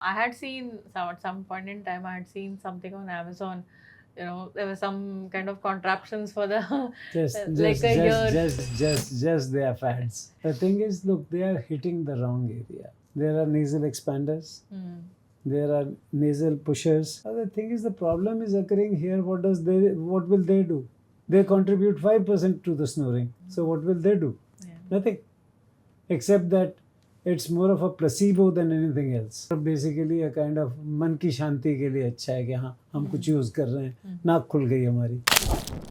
I had seen at some point in time, I had seen something on Amazon. You know, there were some kind of contraptions for the Just, like just, a just, year. just they are fads. The thing is, look, they are hitting the wrong area. There are nasal expanders. Hmm. There are nasal pushers. The thing is, the problem is occurring here. What will they do? They contribute 5% to the snoring. So what will they do? Yeah. Nothing, except that it's more of a placebo than anything else. Basically a kind of मन की शांति के लिए अच्छा है कि हाँ हम कुछ यूज़ कर रहे हैं, नाक खुल गई हमारी.